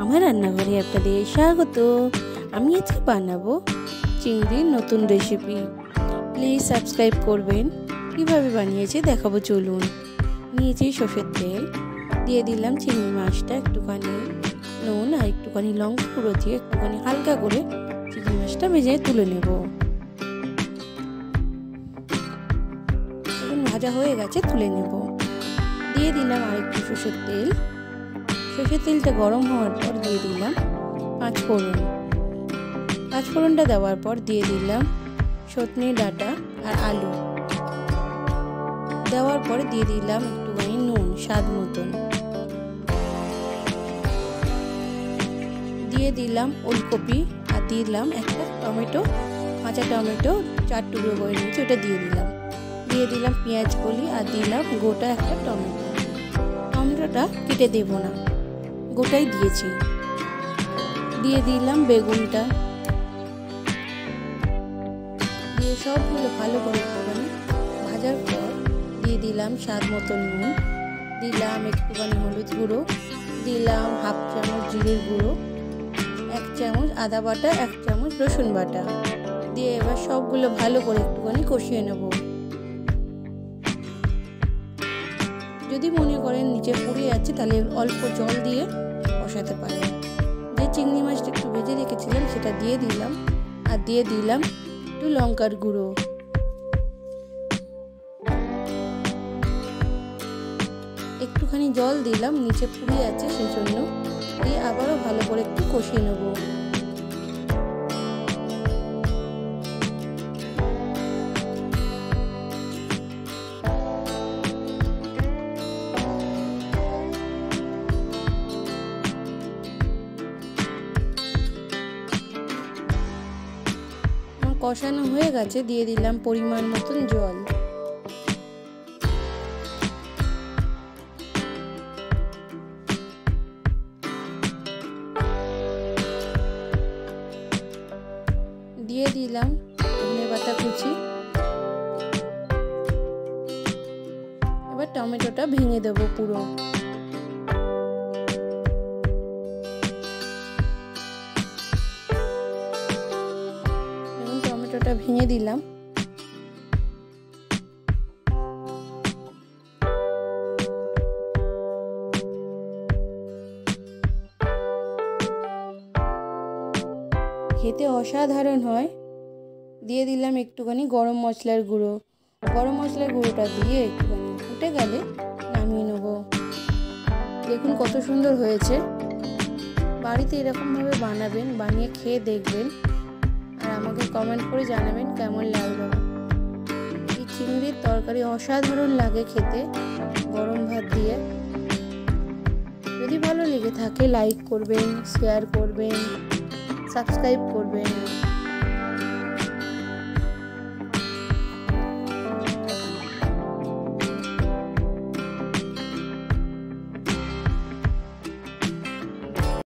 আমার রান্নাঘরে আপনাদের স্বাগত। আমি আজকে বানাবো চিংড়ির নতুন রেসিপি। প্লিজ সাবস্ক্রাইব করবেন। কিভাবে বানিয়েছি দেখাবো, চলুন। নিয়েছি সর্ষের তেল, দিয়ে দিলাম চিংড়ি মাছটা, একটুখানি নুন আর একটুখানি লঙ্কা গুঁড়ো দিয়ে একটুখানি হালকা করে চিংড়ি মাছটা ভেজে তুলে নেব। এখন ভাজা হয়ে গেছে, তুলে নেব। দিয়ে দিলাম আরেকটু সর্ষের তেল। সর্ষের তেলটা গরম হওয়ার পর দিয়ে দিলাম পাঁচফোড়ন। পাঁচফোড়নটা দেওয়ার পর দিয়ে দিলাম সজনে ডাঁটা আর আলু। দেওয়ার পরে দিয়ে দিলাম একটুখানি নুন স্বাদ মতন। দিয়ে দিলাম ওলকপি আর দিলাম একটা টমেটো, কাঁচা টমেটো 4 টুকরো করে নিয়েছি, ওটা দিয়ে দিলাম। দিয়ে দিলাম পেঁয়াজ কলি আর দিলাম গোটা একটা টমেটো। টমেটোটা কেটে দেব না, গোটাই দিয়েছি। দিয়ে দিলাম বেগুনটা, দিয়ে সবগুলো ভালো করে একটুখানি ভাজার পর দিয়ে দিলাম স্বাদ মতন নুন, দিলাম একটুখানি হলুদ গুঁড়ো, দিলাম হাফ চামচ জিরের গুঁড়ো, 1 চামচ আদা বাটা, 1 চামচ রসুন বাটা। দিয়ে এবার সবগুলো ভালো করে একটুখানি কষিয়ে নেব। যদি মনে করেন নিচে পুড়ে যাচ্ছে তাহলে অল্প জল দিয়ে কষাতে পারেন। যে চিংড়ি মাছটা একটু ভেজে রেখেছিলাম সেটা দিয়ে দিলাম, আর দিয়ে দিলাম একটু লঙ্কার গুঁড়ো। একটুখানি জল দিলাম, নিচে পুড়ে যাচ্ছে সেই জন্য। দিয়ে আবারও ভালো করে একটু কষিয়ে নেব। কষানো হয়ে গেছে, দিয়ে দিলাম পরিমাণ মতন জল। দিয়ে দিলাম ধনেপাতা কুচি। এবার টমেটোটা ভেঙে দেবো পুরো। টমেটোটা ভেঙে দিলাম। খেতে অসাধারণ হয়। দিয়ে দিলাম একটুখানি গরম মশলার গুঁড়ো। গরম মশলার গুঁড়োটা দিয়ে একটুখানি ফুটে গেলে নামিয়ে নেব। দেখুন কত সুন্দর হয়েছে। বাড়িতে এরকমভাবে বানাবেন, বানিয়ে খেয়ে দেখবেন আর আমাকে কমেন্ট করে জানাবেন কেমন লাগলো। এই চিংড়ির তরকারি অসাধারণ লাগে খেতে গরম ভাত দিয়ে। যদি ভালো লেগে থাকে লাইক করবেন, শেয়ার করবেন, সাবস্ক্রাইব করবেন।